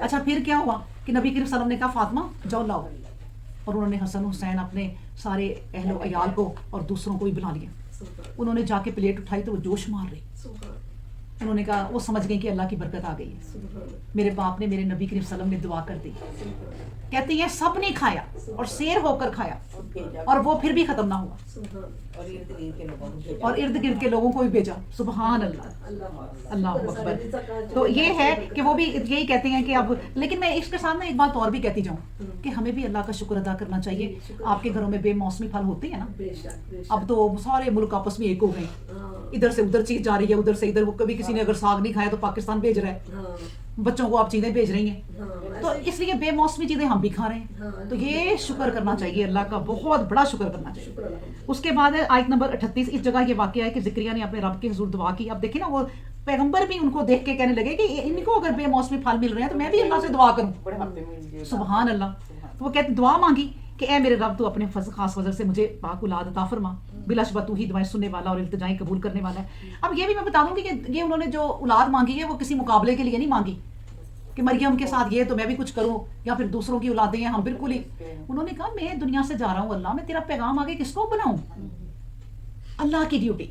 اچھا پھر کیا ہوا کہ نبی کریم صلی اللہ علیہ وسلم نے کہا فاطمہ جاؤ لاؤ، اور انہوں نے حسن حسین اپنے سارے اہل و عیال کو اور دوسروں کو بھی بلا لیا. انہوں نے جا کے پلیٹ اٹھائی تو وہ جوش مار رہی. انہوں نے کہا وہ سمجھ گئی کہ اللہ کی برکت آ گئی ہے. میرے باپ نے میرے نبی کریم صلی اللہ علیہ وسلم نے دعا کر دی. کہتی ہیں سب نے کھایا اور سیر ہو کر کھایا اور وہ پھر بھی ختم نہ ہوا اور ارد گرد کے لوگوں کو بھی بھیجا. سبحان اللہ، اللہ اکبر. تو یہ ہے کہ وہ بھی یہی کہتے ہیں کہ اب، لیکن میں اس کے ساتھ ایک بات اور بھی کہتی جاؤں کہ ہمیں بھی اللہ کا شکر ادا کرنا چاہیے. آپ کے گھروں میں بے موسمی پھل ہوتے ہیں نا، اب تو سارے ملک آپس میں ایک ہو گئے، ادھر سے ادھر چیز جا رہی ہے، ادھر سے ادھر. وہ کبھی کسی نے اگر ساگ نہیں کھایا تو پاکستان بھیج رہا ہے، بچوں کو آپ چیزیں بھیج رہی ہیں، تو اس لیے بے موسمی چیزیں ہم بھی کھا رہے ہیں. تو یہ شکر کرنا چاہیے اللہ کا، بہت بڑا شکر کرنا چاہیے. اس کے بعد ہے آیت نمبر 38. اس جگہ یہ واقعہ ہے کہ زکریا نے اپنے رب کے حضور دعا کی. اب دیکھیں نا، وہ پیغمبر بھی ان کو دیکھ کے کہنے لگے کہ ان کو اگر بے موسمی پھل مل رہے ہیں تو میں بھی اللہ سے دعا کروں. سبحان اللہ. تو وہ کہتے دعا مانگی کہ اے میرے رب تو اپنے خاص فضل سے مجھے پاک اولاد عطا فرما، بلا شبہ تو ہی دعائیں سننے والا اور التجائیں قبول کرنے والا ہے. اب یہ بھی میں بتا دوں کہ یہ انہوں نے جو اولاد مانگی ہے وہ کسی مقابلے کے لیے نہیں مانگی کہ مریم کے ساتھ یہ تو میں بھی کچھ کروں یا پھر دوسروں کی اولادیں ہیں ہم بالکل ہی. انہوں نے کہا میں دنیا سے جا رہا ہوں اللہ، میں تیرا پیغام آگے کس کو بناؤں. اللہ کی ڈیوٹی.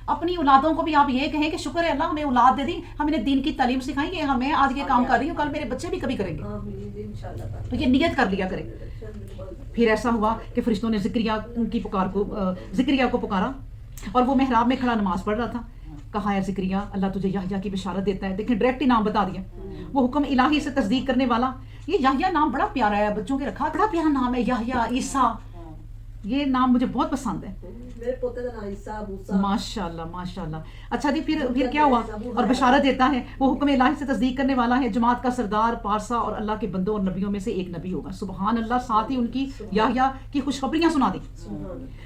اپنی اولادوں کو بھی آپ یہ کہیں کہ شکر ہے اللہ ہمیں اولاد دے دی، ہم انہیں دین کی تعلیم سکھائیں گے، میں آج یہ کام کر رہی ہوں کل میرے بچے بھی کبھی کریں گے. تو یہ نیت کر لیا کریں. پھر ایسا ہوا کہ فرشتوں نے زکریا کو پکارا اور وہ محراب میں کھڑا نماز پڑھ رہا تھا. کہا ہے زکریا اللہ تجھے یحییٰ کی بشارت دیتا ہے. دیکھیں ڈائریکٹ ہی نام بتا دیا، وہ حکم الہی سے تصدیق کرنے والا. یہ یحییٰ نام بڑا پیارا ہے، بچوں کے رکھا بڑا پیارا نام ہے یحییٰ، عیسیٰ. یہ نام مجھے بہت پسند ہے. میرے پوتے کا نام عیسیٰ، موسیٰ. ماشاء اللہ ماشاء اللہ. اچھا جی پھر کیا ہوا؟ اور بشارت دیتا ہے وہ حکم الہی سے تصدیق کرنے والا ہے، جماعت کا سردار پارسا اور اللہ کے بندوں اور نبیوں میں سے ایک نبی ہوگا. سبحان اللہ. ساتھ ہی ان کی یحییٰ کی خوشخبریاں سنا دی.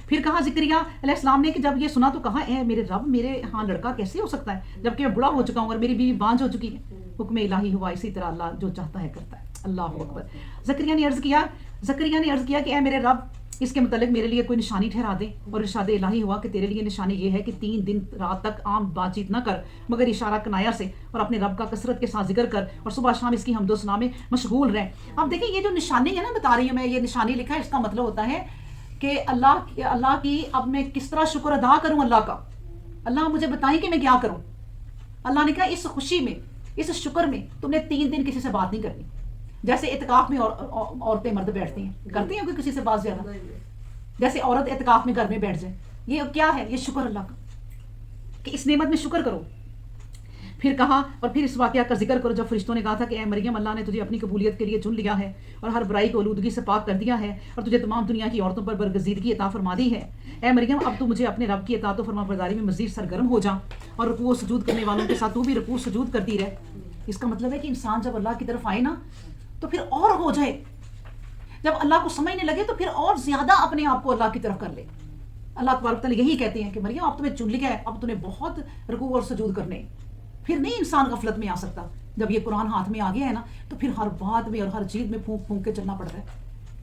پھر کہا زکریا علیہ السلام نے کہ جب یہ سنا تو کہا اے میرے رب میرے ہاں لڑکا کیسے ہو سکتا ہے جبکہ میں بڑا ہو چکا ہوں اور میری بیوی بانجھ ہو چکی ہے. حکم الہی ہوا، اسی طرح اللہ جو چاہتا ہے کرتا ہے. اللہ اکبر. زکریا نے عرض کیا کہ اے میرے رب اس کے متعلق میرے لیے کوئی نشانی ٹھہرا دے. اور ارشاد الہی ہوا کہ تیرے لیے نشانی یہ ہے کہ 3 دن رات تک عام بات چیت نہ کر مگر اشارہ کنایا سے، اور اپنے رب کا کثرت کے ساتھ ذکر کر اور صبح شام اس کی حمد و ثنا میں مشغول رہ. اب دیکھیں یہ جو نشانی ہے نا بتا رہی ہوں میں، یہ نشانی لکھا ہے، اس کا مطلب ہوتا ہے کہ اللہ کی اب میں کس طرح شکر ادا کروں اللہ کا. اللہ مجھے بتائیں کہ میں کیا کروں. اللہ نے کہا اس خوشی میں، اس شکر میں تم نے 3 دن کسی سے بات نہیں کرنی. جیسے اعتکاف میں عورتیں مرد بیٹھتی ہیں، کرتی ہیں کوئی کسی سے بات زیادہ؟ جیسے عورت اعتکاف میں گھر میں بیٹھ جائے. یہ کیا ہے؟ یہ شکر اللہ کا کہ اس نعمت میں شکر کرو. پھر کہا اور پھر اس واقعہ کا ذکر کرو جب فرشتوں نے کہا تھا کہ اے مریم اللہ نے تجھے اپنی قبولیت کے لیے چن لیا ہے اور ہر برائی کو آلودگی سے پاک کر دیا ہے اور تجھے تمام دنیا کی عورتوں پر برگزیدگی عطا فرما دی ہے. اے مریم اب تو مجھے اپنے رب کی اطاعت و فرما برداری میں مزید سرگرم ہو جا اور رکوع و سجود کرنے والوں کے ساتھ تو بھی رکوع سجود کرتی رہ. اس کا مطلب ہے کہ انسان جب اللہ کی طرف آئے نا تو پھر اور ہو جائے، جب اللہ کو سمجھنے لگے تو پھر اور زیادہ اپنے آپ کو اللہ کی طرف کر لے. اللہ تبارک تعالیٰ یہی کہتے ہیں کہ مریم اب تمہیں چن لیا ہے، اب تمہیں بہت رکوع اور سجود کرنے. پھر نہیں انسان غفلت میں آ سکتا. جب یہ قرآن ہاتھ میں آ گیا ہے نا تو پھر ہر بات میں اور ہر چیز میں پھونک پھونک کے چلنا پڑتا ہے،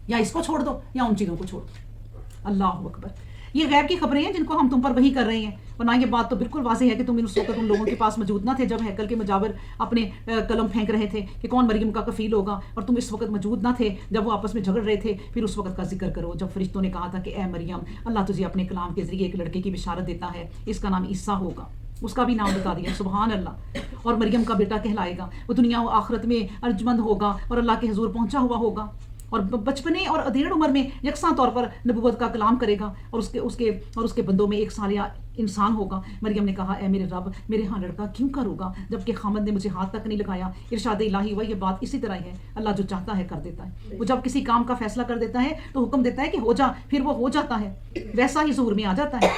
یا اس کو چھوڑ دو یا ان چیزوں کو چھوڑ دو. اللہ اکبر. یہ غیب کی خبریں ہیں جن کو ہم تم پر وحی کر رہے ہیں. اور نہ یہ بات تو بالکل واضح ہے کہ تم اس وقت ان لوگوں کے پاس موجود نہ تھے جب ہیکل کے مجاور اپنے قلم پھینک رہے تھے کہ کون مریم کا کفیل ہوگا، اور تم اس وقت موجود نہ تھے جب وہ آپس میں جھگڑ رہے تھے. پھر اس وقت کا ذکر کرو جب فرشتوں نے کہا تھا کہ اے مریم اللہ تجھے اپنے کلام کے ذریعے ایک لڑکے کی بشارت دیتا ہے، اس کا نام عیسیٰ ہوگا. اس کا بھی نام بتا دیا. سبحان اللہ. اور مریم کا بیٹا کہلائے گا، وہ دنیا و آخرت میں ارجمند ہوگا اور اللہ کے حضور پہنچا ہوا ہوگا اور بچپنے اور ادھیڑ عمر میں یکساں طور پر نبوت کا کلام کرے گا اور اس کے بندوں میں ایک صالح انسان ہوگا. مریم نے کہا اے میرے رب میرے ہاں لڑکا کیوں کر ہوگا جبکہ خامد نے مجھے ہاتھ تک نہیں لگایا. ارشاد الہی ہوا یہ بات اسی طرح ہے، اللہ جو چاہتا ہے کر دیتا ہے. وہ جب کسی کام کا فیصلہ کر دیتا ہے تو حکم دیتا ہے کہ ہو جا، پھر وہ ہو جاتا ہے، ویسا ہی ظہور میں آ جاتا ہے.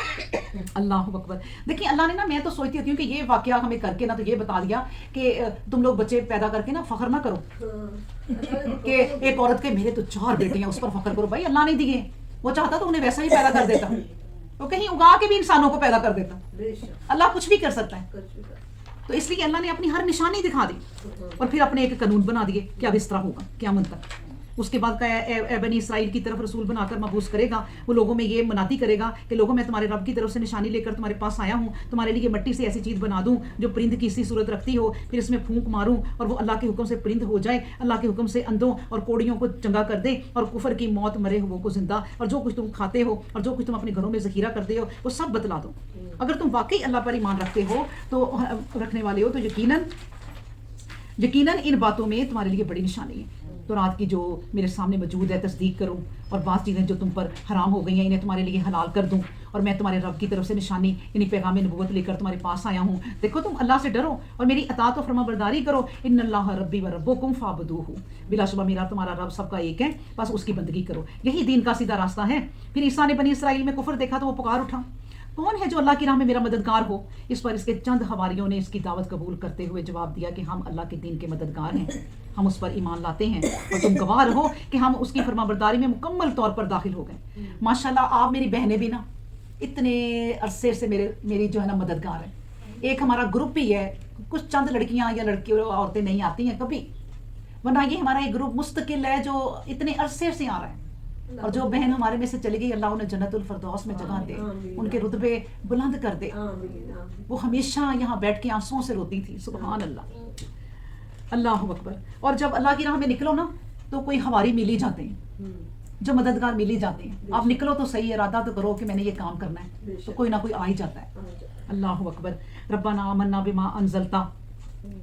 اللہ اکبر. دیکھیں اللہ نے نا، میں تو سوچتی ہوتی ہوں کہ یہ واقعہ ہمیں کر کے نا تو یہ بتا دیا کہ تم لوگ بچے پیدا کر کے نا فخر نہ کرو کہ ایک عورت کے میرے تو 4 بیٹے ہیں اس پر فخر کرو. بھائی اللہ نے دیے، وہ چاہتا تو انہیں ویسا ہی پیدا کر دیتا، وہ کہیں اگا کے بھی انسانوں کو پیدا کر دیتا. اللہ کچھ بھی کر سکتا ہے. تو اس لیے اللہ نے اپنی ہر نشانی دکھا دی اور پھر اپنے ایک قانون بنا دیے کہ اب اس طرح ہوگا قیامت تک. اس کے بعد اے بنی اسرائیل کی طرف رسول بنا کر مبعوث کرے گا. وہ لوگوں میں یہ منادی کرے گا کہ لوگوں میں تمہارے رب کی طرف سے نشانی لے کر تمہارے پاس آیا ہوں, تمہارے لیے مٹی سے ایسی چیز بنا دوں جو پرند کی سی صورت رکھتی ہو, پھر اس میں پھونک ماروں اور وہ اللہ کے حکم سے پرند ہو جائے, اللہ کے حکم سے اندھوں اور کوڑیوں کو چنگا کر دے, اور کفر کی موت مرے ہوئے کو زندہ, اور جو کچھ تم کھاتے ہو اور جو کچھ تم اپنے گھروں میں ذخیرہ کرتے ہو وہ سب بتلا دو. اگر تم واقعی اللہ پر ایمان رکھتے ہو تو رکھنے والے ہو تو یقیناً ان باتوں میں تمہارے لیے بڑی نشانی ہے. تو رات کی جو میرے سامنے موجود ہے تصدیق کرو, اور بعض چیزیں جو تم پر حرام ہو گئی ہیں انہیں تمہارے لیے حلال کر دوں, اور میں تمہارے رب کی طرف سے نشانی یعنی پیغام نبوت لے کر تمہارے پاس آیا ہوں. دیکھو تم اللہ سے ڈرو اور میری اطاعت و فرما برداری کرو. ان اللہ ربی و ربکم فاعبدوہ, بلا شبہ میرا تمہارا رب سب کا ایک ہے, بس اس کی بندگی کرو. یہی دین کا سیدھا راستہ ہے. پھر عیسیٰ نے بنی اسرائیل میں کفر دیکھا تو وہ پکار اٹھا, کون ہے جو اللہ کی راہ میں میرا مددگار ہو؟ اس پر اس کے چند حواریوں نے اس کی دعوت قبول کرتے ہوئے جواب دیا کہ ہم اللہ کے دین کے مددگار ہیں, ہم اس پر ایمان لاتے ہیں, اور تم گواہ رہو کہ ہم اس کی فرما برداری میں مکمل طور پر داخل ہو گئے. ماشاءاللہ آپ میری بہنیں بھی نا اتنے عرصے سے میری جو ہے نا مددگار ہیں. ایک ہمارا گروپ ہی ہے, کچھ چند لڑکیاں یا لڑکی عورتیں نہیں آتی ہیں کبھی, ورنہ یہ ہمارا ایک گروپ مستقل ہے جو اتنے عرصے سے آ رہا ہے. اور جو بہن ہمارے میں سے چلی گئی اللہ انہیں جنت الفردوس میں جگہ دے, ان کے رتبے بلند کر دے. وہ ہمیشہ یہاں بیٹھ کے آنسوؤں سے روتی تھی. سبحان اللہ, اللہ اکبر. اور جب اللہ کی راہ میں نکلو نا تو کوئی ہواری مل ہی جاتے ہیں, جو مددگار مل ہی جاتے ہیں. آپ نکلو تو صحیح, ارادہ تو کرو کہ میں نے یہ کام کرنا ہے, تو کوئی نہ کوئی آ ہی جاتا ہے. اللہ اکبر. ربنا آمنا بما انزلتا,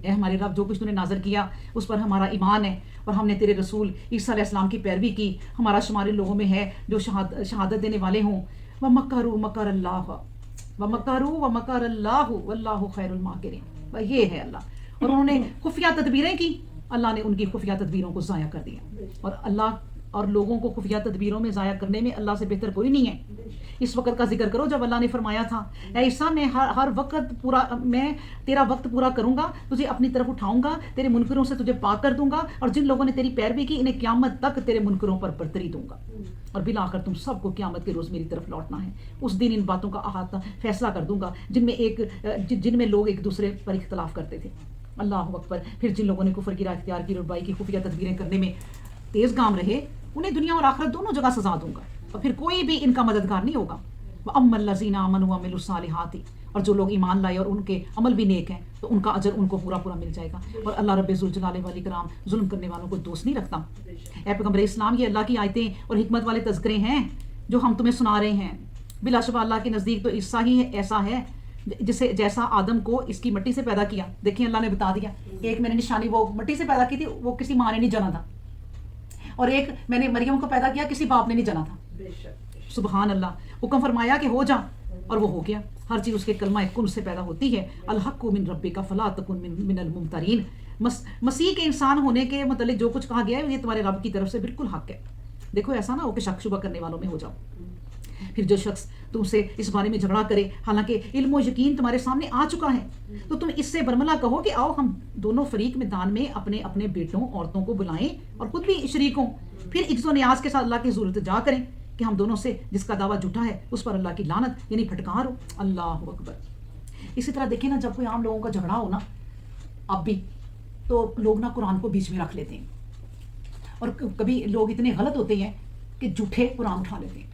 اے ہمارے رب جو کچھ تو نے نازل کیا اس پر ہمارا ایمان ہے, اور ہم نے تیرے رسول عیسیٰ علیہ السلام کی پیروی کی. ہمارا شمار لوگوں میں ہے جو شہادت دینے والے ہوں. وَمَكَرُوا مَكَرَ اللَّهُ وَمَكَرُوا وَمَكَرَ اللَّهُ وَاللَّهُ خَيْرُ الْمَاكِرِينَ. یہ ہے اللہ. اور انہوں نے خفیہ تدبیریں کی, اللہ نے ان کی خفیہ تدبیروں کو ضائع کر دیا. اور اللہ اور لوگوں کو خفیہ تدبیروں میں ضائع کرنے میں اللہ سے بہتر کوئی نہیں ہے. اس وقت کا ذکر کرو جب اللہ نے فرمایا تھا اے عیسیٰ میں ہر وقت میں تیرا وقت پورا کروں گا, تجھے اپنی طرف اٹھاؤں گا, تیرے منکروں سے تجھے پاک کر دوں گا, اور جن لوگوں نے تیری پیروی کی انہیں قیامت تک تیرے منکروں پر برتری دوں گا, اور بالآخر تم سب کو قیامت کے روز میری طرف لوٹنا ہے. اس دن ان باتوں کا احاطہ فیصلہ کر دوں گا جن میں لوگ ایک دوسرے پر اختلاف کرتے تھے. اللہ اکبر. پھر جن لوگوں نے کفر کی راہ اختیار کی اور برائی کی خفیہ تدبیریں کرنے میں تیز گام رہے انہیں دنیا اور آخرت دونوں جگہ سزا دوں گا, اور پھر کوئی بھی ان کا مددگار نہیں ہوگا. وَأَمَّا الَّذِينَ آمَنُوا وَعَمِلُوا الصَّالِحَاتِ, اور جو لوگ ایمان لائے اور ان کے عمل بھی نیک ہیں تو ان کا اجر ان کو پورا پورا مل جائے گا. اور اللہ رب ذوالجلال والاکرام ظلم کرنے والوں کو دوست نہیں رکھتا. اے پیغمبر اسلام, یہ اللہ کی آیتیں اور حکمت والے تذکرے ہیں جو ہم تمہیں سنا رہے ہیں. بلا شبہ اللہ کے نزدیک تو عیسیٰ ہی ایسا ہے جیسا آدم کو اس کی مٹی سے پیدا کیا. دیکھیں اللہ نے بتا دیا, ایک میں نے نشانی وہ مٹی سے پیدا کی تھی, وہ کسی ماں نے نہیں جنا تھا, اور ایک میں نے مریم کو پیدا کیا, کسی باپ نے نہیں جنا تھا. سبحان اللہ. حکم فرمایا کہ ہو جا, اور وہ ہو گیا. ہر چیز اس کے کلمہ کن سے پیدا ہوتی ہے. الحق من ربک فلا تکن من الممترین. مسیح کے انسان ہونے کے متعلق جو کچھ کہا گیا ہے یہ تمہارے رب کی طرف سے بالکل حق ہے. دیکھو ایسا نہ ہو کہ شک شبہ کرنے والوں میں ہو جاؤ. پھر جو شخص تم سے اس بارے میں جھگڑا کرے حالانکہ علم و یقین تمہارے سامنے آ چکا ہے, تو تم اس سے برملا کہو کہ آؤ ہم دونوں فریق میدان میں اپنے اپنے بیٹوں عورتوں کو بلائیں اور خود بھی شریک ہوں, پھر عجز و نیاز کے ساتھ اللہ کی ضرورت جا کریں کہ ہم دونوں سے جس کا دعویٰ جھوٹا ہے اس پر اللہ کی لعنت یعنی پھٹکار ہو. اللہ اکبر. اسی طرح دیکھیں نا, جب کوئی عام لوگوں کا جھگڑا ہو نا اب بھی, تو لوگ نا قرآن کو بیچ میں رکھ لیتے ہیں, اور کبھی لوگ اتنے غلط ہوتے ہیں کہ جھوٹے قرآن اٹھا لیتے ہیں.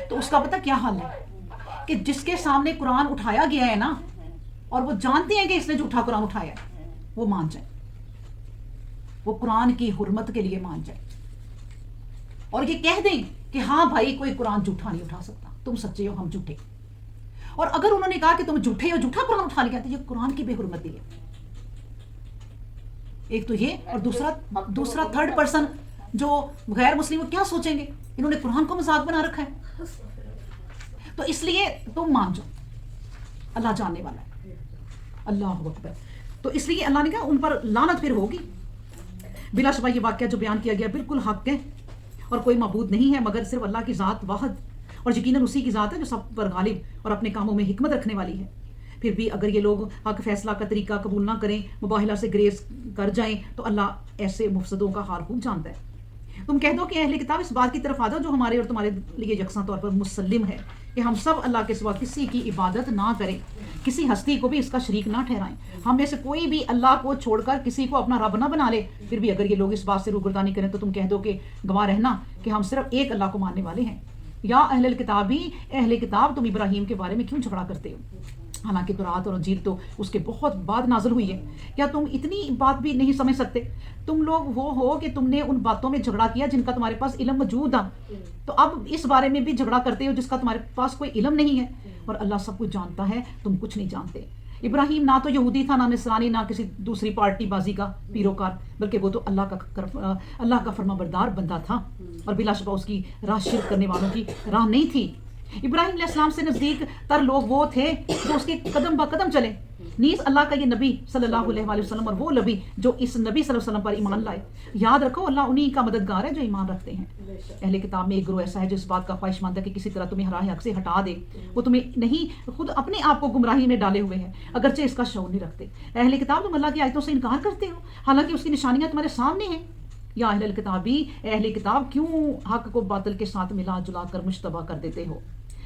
تو اس کا پتہ کیا حال ہے کہ جس کے سامنے قرآن اٹھایا گیا ہے نا, اور وہ جانتے ہیں کہ اس نے جھوٹا قرآن اٹھایا ہے, وہ مان جائے, وہ قرآن کی حرمت کے لیے مان جائے, اور یہ کہہ دیں کہ ہاں بھائی کوئی قرآن جھوٹا نہیں اٹھا سکتا, تم سچے ہو ہم جھوٹے. اور اگر انہوں نے کہا کہ تم جھوٹے ہو, جھوٹا قرآن اٹھا لیا, تو یہ قرآن کی بے حرمتی ہے. ایک تو یہ, اور دوسرا تھرڈ پرسن جو غیر مسلم وہ کیا سوچیں گے, انہوں نے قرآن کو مذاق بنا رکھا ہے. تو اس لیے تم مان جاؤ, اللہ جاننے والا ہے. اللہ اکبر. تو اس لیے اللہ نے کہا ان پر لعنت پھر ہوگی. بلا شبہ یہ واقعہ جو بیان کیا گیا بالکل حق ہے, اور کوئی معبود نہیں ہے مگر صرف اللہ کی ذات واحد, اور یقیناً اسی کی ذات ہے جو سب پر غالب اور اپنے کاموں میں حکمت رکھنے والی ہے. پھر بھی اگر یہ لوگ حق فیصلہ کا طریقہ قبول نہ کریں, مباہلہ سے گریز کر جائیں, تو اللہ ایسے مفسدوں کا حال خوب جانتا ہے. تم کہہ دو کہ اہل کتاب اس بات کی طرف آ جاؤ جو ہمارے اور تمہارے لیے یکساں طور پر مسلم ہے کہ ہم سب اللہ کے سوا کسی کی عبادت نہ کریں. کسی ہستی کو بھی اس کا شریک نہ ٹھہرائیں. ہم میں سے کوئی بھی اللہ کو چھوڑ کر کسی کو اپنا رب نہ بنا لے. پھر بھی اگر یہ لوگ اس بات سے روگردانی کریں تو تم کہہ دو کہ گواہ رہنا کہ ہم صرف ایک اللہ کو ماننے والے ہیں. یا اہل الکتابی، اہل کتاب تم ابراہیم کے بارے میں کیوں جھگڑا کرتے ہو؟ حالانکہ تورات اور انجیل تو اس کے بہت بعد نازل ہوئی ہے. کیا تم اتنی بات بھی نہیں سمجھ سکتے؟ تم لوگ وہ ہو کہ تم نے ان باتوں میں جھگڑا کیا جن کا تمہارے پاس علم موجود تھا، تو اب اس بارے میں بھی جھگڑا کرتے ہو جس کا تمہارے پاس کوئی علم نہیں ہے. اور اللہ سب کچھ جانتا ہے، تم کچھ نہیں جانتے. ابراہیم نہ تو یہودی تھا، نہ نصرانی، نہ کسی دوسری پارٹی بازی کا پیروکار، بلکہ وہ تو اللہ کا فرما بردار بندہ تھا، اور بلا شبہ اس کی راہ شرک کرنے والوں کی راہ نہیں تھی. ابراہیم علیہ السلام سے نزدیک تر لوگ وہ تھے جو اس کے قدم با قدم چلے. نیز اللہ کا یہ نبی صلی اللہ علیہ وآلہ وسلم اور وہ نبی جو اس نبی صلی اللہ علیہ وسلم پر ایمان لائے. یاد رکھو اللہ انہی کا مددگار ہے جو ایمان رکھتے ہیں. اہل کتاب میں ایک گروہ ایسا ہے جو اس بات کا خواہش مند ہے کہ کسی طرح تمہیں راہ حق سے ہٹا دے. وہ تمہیں نہیں، خود اپنے آپ کو گمراہی میں ڈالے ہوئے ہیں، اگرچہ اس کا شعور نہیں رکھتے. اہل کتاب تم اللہ کی آیتوں سے انکار کرتے ہو حالانکہ اس کی نشانیاں تمہارے سامنے ہیں. یا اہل الکتابی، اہل کتاب کیوں حق کو باطل کے ساتھ ملا جلا کر مشتبہ کر دیتے ہو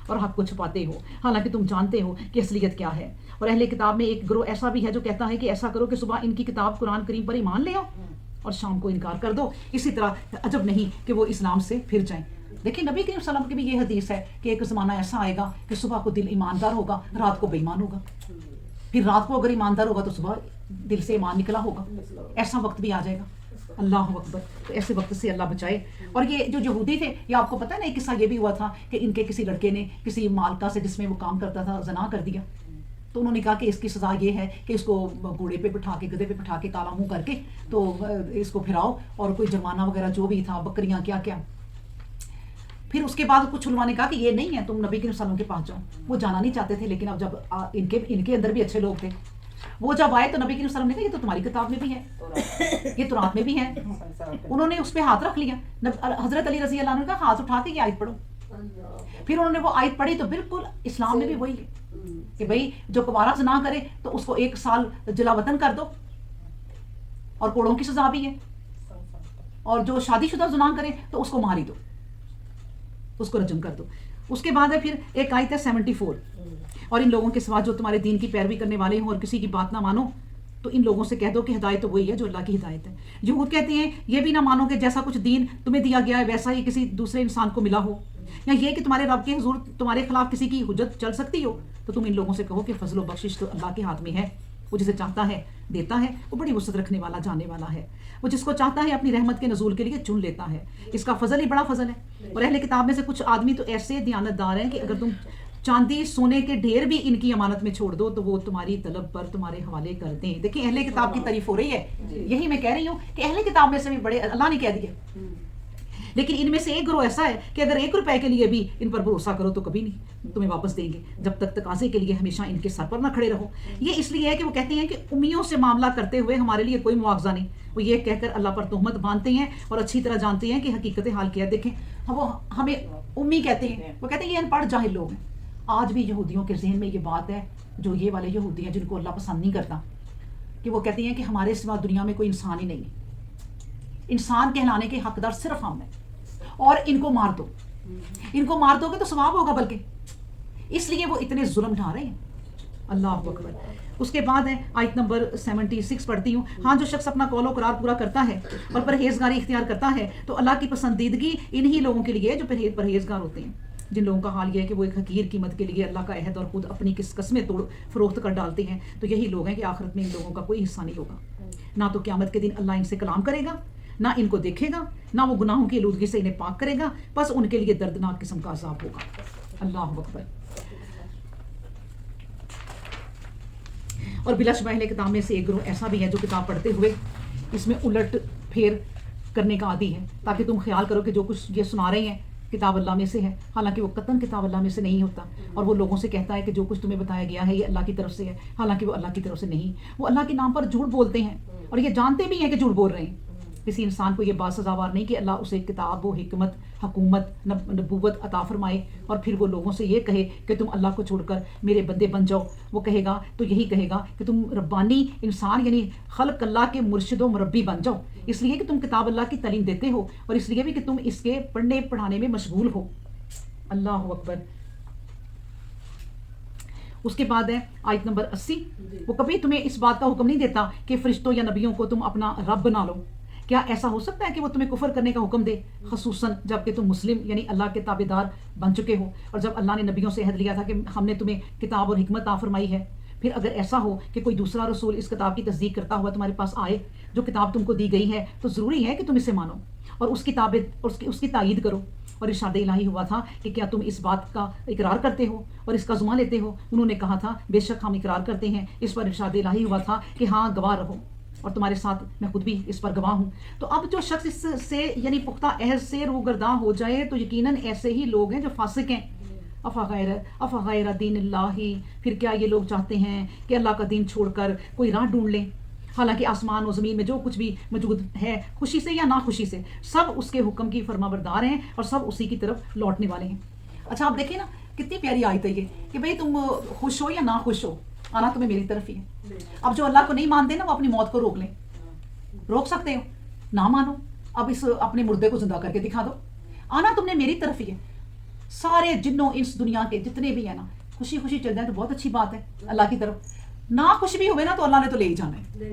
اور حق کو چھپاتے ہو، حالانکہ تم جانتے ہو کہ اصلیت کیا ہے. اور اہل کتاب میں ایک گروہ ایسا بھی ہے جو کہتا ہے کہ ایسا کرو کہ صبح ان کی کتاب قرآن کریم پر ایمان لے آؤ اور شام کو انکار کر دو. اسی طرح عجب نہیں کہ وہ اسلام سے پھر جائیں. دیکھیں نبی کریم صلی اللہ علیہ وسلم کی بھی یہ حدیث ہے کہ ایک زمانہ ایسا آئے گا کہ صبح کو دل ایماندار ہوگا، رات کو بے ایمان ہوگا. پھر رات کو اگر ایماندار ہوگا تو صبح دل سے ایمان نکلا ہوگا. ایسا وقت بھی آ جائے گا. اللہ اکبر. تو ایسے وقت سے اللہ بچائے. اور یہ جو یہودی تھے، یہ آپ کو پتہ ہے نا، ایک قصہ یہ بھی ہوا تھا کہ ان کے کسی لڑکے نے کسی مالکہ سے جس میں وہ کام کرتا تھا زنا کر دیا. تو انہوں نے کہا کہ اس کی سزا یہ ہے کہ اس کو گھوڑے پہ بٹھا کے، گدھے پہ بٹھا کے، کالا منہ کر کے تو اس کو پھراؤ، اور کوئی جرمانہ وغیرہ جو بھی تھا، بکریاں کیا کیا. پھر اس کے بعد کچھ علماء نے کہا کہ یہ نہیں ہے، تم نبی کے وسلم کے پاس جاؤ. وہ جانا نہیں چاہتے تھے، لیکن اب جب ان کے اندر بھی اچھے لوگ تھے، وہ جب آئے تو نبی کے وسلم نے کہا یہ تو تمہاری کتاب میں بھی ہے، یہ تورات میں بھی ہے. انہوں نے اس پہ ہاتھ رکھ لیا. حضرت علی رضی اللہ عنہ نے کہا ہاتھ اٹھا کے یہ آیت پڑھو. پھر انہوں نے وہ آیت پڑھی تو بالکل اسلام میں بھی وہی کہ بھئی جو کبارہ زنا کرے تو اس کو 1 سال جلا وطن کر دو، اور کوڑوں کی سزا بھی ہے، اور جو شادی شدہ زنا کرے تو اس کو مار ہی دو، اس کو رجم کر دو. اس کے بعد ہے پھر ایک آیت ہے 74، اور ان لوگوں کے سوا جو تمہارے دین کی پیروی کرنے والے ہوں اور کسی کی بات نہ مانو تو ان لوگوں سے کہہ دو کہ ہدایت تو وہی ہے جو اللہ کی ہدایت ہے. یہود کہتے ہیں یہ بھی نہ مانو کہ جیسا کچھ دین تمہیں دیا گیا ہے ویسا ہی کسی دوسرے انسان کو ملا ہو، یا یہ کہ تمہارے رب کے حضور تمہارے خلاف کسی کی حجت چل سکتی ہو. تو تم ان لوگوں سے کہو کہ فضل و بخشش تو اللہ کے ہاتھ میں ہے، وہ جسے چاہتا ہے دیتا ہے، وہ بڑی وسعت رکھنے والا جاننے والا ہے. وہ جس کو چاہتا ہے اپنی رحمت کے نزول کے لیے چن لیتا ہے. اس کا فضل ہی بڑا فضل ہے. اور اہل کتاب میں سے کچھ آدمی تو ایسے دیانت دار ہیں کہ اگر تم چاندی سونے کے ڈھیر بھی ان کی امانت میں چھوڑ دو تو وہ تمہاری طلب پر تمہارے حوالے کر دیں. دیکھیں اہل کتاب کی تعریف ہو رہی ہے. یہی میں کہہ رہی ہوں کہ اہل کتاب میں سے بھی بڑے اللہ نے کہہ دیا، لیکن ان میں سے ایک گروہ ایسا ہے کہ اگر 1 روپے کے لیے بھی ان پر بھروسہ کرو تو کبھی نہیں تمہیں واپس دیں گے، جب تک تقاضے کے لیے ہمیشہ ان کے سر پر نہ کھڑے رہو. یہ اس لیے ہے کہ وہ کہتے ہیں کہ امیوں سے معاملہ کرتے ہوئے ہمارے لیے کوئی مواخذہ نہیں. وہ یہ کہہ کر اللہ پر تہمت باندھتے ہیں اور اچھی طرح جانتے ہیں کہ حقیقت حال کیا ہے. دیکھیں وہ ہمیں امی کہتے ہیں، وہ کہتے ہیں یہ ان پڑھ جاہل لوگ ہیں. آج بھی یہودیوں کے ذہن میں یہ بات ہے، جو یہ والے یہودی ہیں جن کو اللہ پسند نہیں کرتا، کہ وہ کہتے ہیں کہ ہمارے سوا دنیا میں کوئی انسان ہی نہیں ہے، انسان کہلانے کے حقدار صرف ہم ہیں، اور ان کو مار دو. ان کو مار دو گے تو ثواب ہوگا، بلکہ اس لیے وہ اتنے ظلم ڈھا رہے ہیں. اللہ اکبر. اس کے بعد ہے آیت نمبر 76 پڑھتی ہوں. ہاں جو شخص اپنا قول و قرار پورا کرتا ہے اور پرہیزگاری اختیار کرتا ہے تو اللہ کی پسندیدگی انہی لوگوں کے لیے جو پرہیزگار ہوتے ہیں، جن لوگوں کا حال یہ ہے کہ وہ ایک حقیر قیمت کے لیے اللہ کا عہد اور خود اپنی قسمیں توڑ فروخت کر ڈالتے ہیں. تو یہی لوگ ہیں کہ آخرت میں ان لوگوں کا کوئی حصہ نہیں ہوگا. نہ تو قیامت کے دن اللہ ان سے کلام کرے گا، نہ ان کو دیکھے گا، نہ وہ گناہوں کی آلودگی سے انہیں پاک کرے گا، بس ان کے لیے دردناک قسم کا عذاب ہوگا. اللہ اکبر. اور بلا شبہ اہل کتاب میں سے ایک گروہ ایسا بھی ہے جو کتاب پڑھتے ہوئے اس میں الٹ پھیر کرنے کا عادی ہے، تاکہ تم خیال کرو کہ جو کچھ یہ سنا رہے ہیں کتاب اللہ میں سے ہے، حالانکہ وہ قطعاً کتاب اللہ میں سے نہیں ہوتا. اور وہ لوگوں سے کہتا ہے کہ جو کچھ تمہیں بتایا گیا ہے یہ اللہ کی طرف سے ہے، حالانکہ وہ اللہ کی طرف سے نہیں. وہ اللہ کے نام پر جھوٹ بولتے ہیں اور یہ جانتے بھی ہیں کہ جھوٹ بول رہے ہیں. کسی انسان کو یہ بات سزاوار نہیں کہ اللہ اسے کتاب و حکمت، حکومت، نبوت عطا فرمائے اور پھر وہ لوگوں سے یہ کہے کہ تم اللہ کو چھوڑ کر میرے بندے بن جاؤ. وہ کہے گا تو یہی کہے گا کہ تم ربانی انسان یعنی خلق اللہ کے مرشد و مربی بن جاؤ، اس لیے کہ تم کتاب اللہ کی تعلیم دیتے ہو اور اس لیے بھی کہ تم اس کے پڑھنے پڑھانے میں مشغول ہو. اللہ اکبر. اس کے بعد ہے آیت نمبر 80، وہ کبھی تمہیں اس بات کا حکم نہیں دیتا کہ فرشتوں یا نبیوں کو تم اپنا رب بنا لو، کیا ایسا ہو سکتا ہے کہ وہ تمہیں کفر کرنے کا حکم دے، خصوصاً جب کہ تم مسلم یعنی اللہ کے تابع دار بن چکے ہو، اور جب اللہ نے نبیوں سے عہد لیا تھا کہ ہم نے تمہیں کتاب اور حکمت عطا فرمائی ہے۔ پھر اگر ایسا ہو کہ کوئی دوسرا رسول اس کتاب کی تصدیق کرتا ہوا تمہارے پاس آئے جو کتاب تم کو دی گئی ہے، تو ضروری ہے کہ تم اسے مانو اور اس کی تائید کرو۔ اور ارشاد الہی ہوا تھا کہ کیا تم اس بات کا اقرار کرتے ہو اور اس کا ذمہ لیتے ہو؟ انہوں نے کہا تھا بے شک ہم اقرار کرتے ہیں۔ اس پر ارشاد الہی ہوا تھا کہ ہاں گواہ رہو، اور تمہارے ساتھ میں خود بھی اس پر گواہ ہوں۔ تو اب جو شخص اس سے یعنی پختہ عہد سے روگرداں ہو جائے تو یقیناً ایسے ہی لوگ ہیں جو فاسق ہیں۔ افغیر دین اللہ، پھر کیا یہ لوگ چاہتے ہیں کہ اللہ کا دین چھوڑ کر کوئی راہ ڈھونڈ لیں؟ حالانکہ آسمان و زمین میں جو کچھ بھی موجود ہے، خوشی سے یا ناخوشی سے، سب اس کے حکم کی فرما بردار ہیں اور سب اسی کی طرف لوٹنے والے ہیں۔ اچھا آپ دیکھیں نا کتنی پیاری آیت ہے یہ کہ بھئی تم خوش ہو یا نہ خوش ہو، آنا تمہیں میری طرف ہی ہے۔ اب جو اللہ کو نہیں مانتے نا وہ اپنی موت کو روک لیں، روک سکتے ہو، نہ مانو، اب اس اپنے مردے کو زندہ کر کے دکھا دو، آنا تم نے میری طرف ہی ہے۔ سارے جنوں انس دنیا کے جتنے بھی ہیں نا خوشی خوشی چل جائیں تو بہت اچھی بات ہے اللہ کی طرف، نہ خوش بھی ہوئے نا تو اللہ نے تو لے ہی جانا ہے۔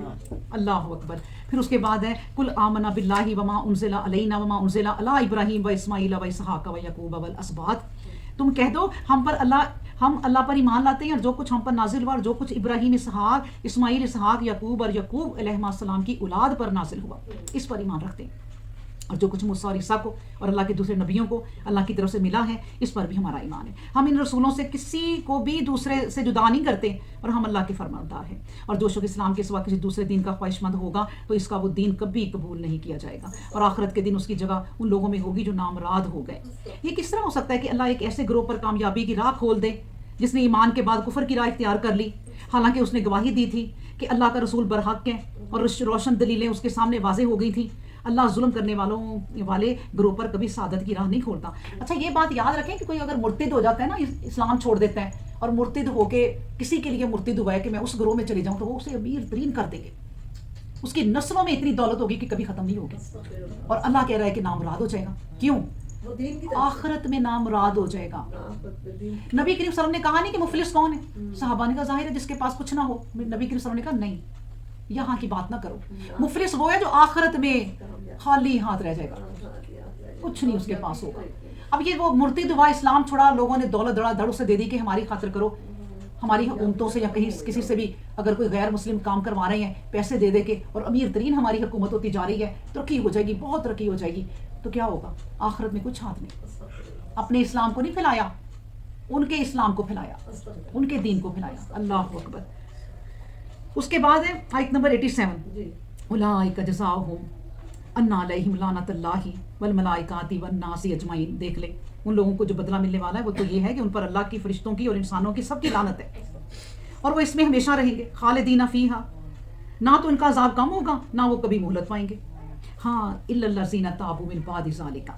اللہ اکبر۔ پھر اس کے بعد ہے کل آمنا باللہ وما انزل علینا وما انزل علی ابراہیم و اسماعیل و اسحاق و یعقوب والاسباط، تم کہہ دو ہم اللہ پر ایمان لاتے ہیں اور جو کچھ ہم پر نازل ہوا اور جو کچھ ابراہیم اسماعیل اسحاق یعقوب اور یعقوب علیہ السلام کی اولاد پر نازل ہوا، اس پر ایمان رکھتے ہیں، اور جو کچھ موسیٰ اور عیسیٰ کو اور اللہ کے دوسرے نبیوں کو اللہ کی طرف سے ملا ہے اس پر بھی ہمارا ایمان ہے۔ ہم ان رسولوں سے کسی کو بھی دوسرے سے جدا نہیں کرتے اور ہم اللہ کے فرمانبردار ہیں، اور جو شخص اسلام کے سوا کسی دوسرے دین کا خواہش مند ہوگا تو اس کا وہ دین کبھی قبول نہیں کیا جائے گا، اور آخرت کے دن اس کی جگہ ان لوگوں میں ہوگی جو نامراد ہو گئے۔ یہ کس طرح ہو سکتا ہے کہ اللہ ایک ایسے گروہ پر کامیابی کی راہ کھول دے جس نے ایمان کے بعد کفر کی راہ اختیار کر لی، حالانکہ اس نے گواہی دی تھی کہ اللہ کا رسول برحق ہے اور روشن دلیلیں اس کے سامنے واضح ہو گئی تھیں۔ اللہ ظلم کرنے والے گروہ پر کبھی سعادت کی راہ نہیں کھولتا۔ اچھا یہ بات یاد رکھیں کہ کوئی اگر مرتد ہو جاتا ہے نا، اسلام چھوڑ دیتا ہے اور مرتد ہو کے کسی کے لیے مرتد ہوا ہے کہ میں اس گروہ میں چلی جاؤں، تو وہ اسے امیر ترین کر دیں گے، اس کی نسلوں میں اتنی دولت ہوگی کہ کبھی ختم نہیں ہوگی، اور اللہ کہہ رہا ہے کہ نامراد ہو جائے گا۔ کیوں؟ آخرت میں نامراد ہو جائے گا۔ نبی کریم صلی اللہ علیہ وسلم نے کہا نہیں کہ مفلس کون ہے، صحابہ نے کہا ظاہر ہے جس کے پاس کچھ نہ ہو، نبی کریم صلی اللہ علیہ وسلم نے کہا نہیں، یہاں کی بات نہ کرو، مفلس وہ ہے جو آخرت میں خالی ہاتھ رہ جائے گا، کچھ نہیں اس کے پاس ہوگا۔ اب یہ وہ مرتد ہوا، اسلام چھوڑا، لوگوں نے دولت دڑا دھڑ اسے دے دی کہ ہماری خاطر کرو، ہماری حکومتوں سے یا کہیں کسی سے بھی اگر کوئی غیر مسلم کام کروا رہے ہیں پیسے دے دے کے، اور امیر ترین ہماری حکومت ہوتی جا رہی ہے، ترقی ہو جائے گی، بہت ترقی ہو جائے گی، تو کیا ہوگا؟ آخرت میں کچھ ہاتھ نہیں، اپنے اسلام کو نہیں پھیلایا، ان کے اسلام کو پھیلایا، ان کے دین کو پھیلایا۔ اللہ اکبر۔ اس کے بعد ہے آیت نمبر 87، اولئک جزاؤہم ان علیہم لعنۃ اللہ والملائکۃ والناس اجمعین۔ دیکھ لیں ان لوگوں کو جو بدلہ ملنے والا ہے وہ تو یہ ہے کہ ان پر اللہ کی، فرشتوں کی اور انسانوں کی سب کی لعنت ہے، اور وہ اس میں ہمیشہ رہیں گے، خالدین فیہا، نہ تو ان کا عذاب کم ہوگا نہ وہ کبھی مہلت پائیں گے۔ ہاں الا الذین تابوا من بعد ذلک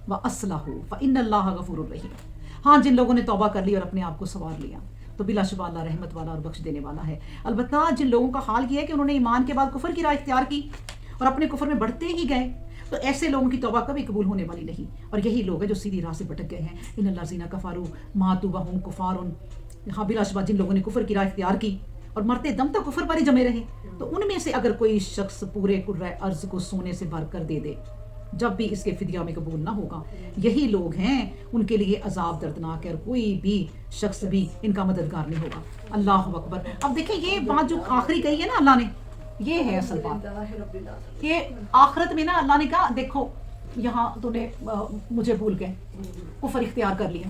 واصلحوا فان اللہ غفور رحیم، ہاں جن لوگوں نے توبہ کر لی اور اپنے آپ کو سنوار لیا تو بلا شبہ اللہ رحمت والا اور بخش دینے والا ہے۔ البتہ جن لوگوں کا حال یہ ہے کہ انہوں نے ایمان کے بعد کفر کی راہ اختیار کی اور اپنے کفر میں بڑھتے ہی گئے، تو ایسے لوگوں کی توبہ کبھی قبول ہونے والی نہیں، اور یہی لوگ ہیں جو سیدھی راہ سے بھٹک گئے ہیں۔ ان الذین کفروا ماتوا وهم کفار، ہاں بلا شبہ جن لوگوں نے کفر کی راہ اختیار کی اور مرتے دم تک کفر پر ہی جمے رہے، تو ان میں سے اگر کوئی شخص پورے کرۂ ارض کو سونے سے بھر کر دے دے جب بھی اس کے فدیہ میں قبول نہ ہوگا، یہی لوگ ہیں، ان کے لیے عذاب دردناک ہے اور کوئی بھی شخص بھی ان کا مددگار نہیں ہوگا۔ اللہ اکبر۔ اب دیکھیں یہ بات جو آخری کہی ہے نا اللہ نے، یہ ہے اصل بات کہ آخرت میں نا اللہ نے کہا دیکھو یہاں تو نے مجھے بھول گئے، کفر اختیار کر لیا،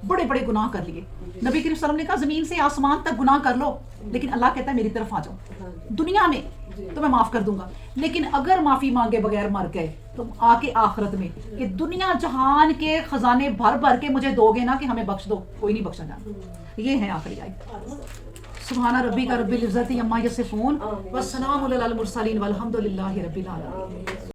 بڑے بڑے گناہ کر لیے، نبی کریم صلی اللہ علیہ وسلم نے کہا زمین سے آسمان تک گناہ کر لو، لیکن اللہ کہتا ہے میری طرف آ جاؤ، دنیا میں تو میں معاف کر دوں گا، لیکن اگر معافی مانگے بغیر مر گئے تو آ کے آخرت میں کہ دنیا جہان کے خزانے بھر بھر کے مجھے دو گے نا کہ ہمیں بخش دو، کوئی نہیں بخشا جانا۔ یہ ہے آخری آیت۔ سبحان ربک رب العزت عما یصفون والسلام علی المرسلین والحمد للہ رب العالمین۔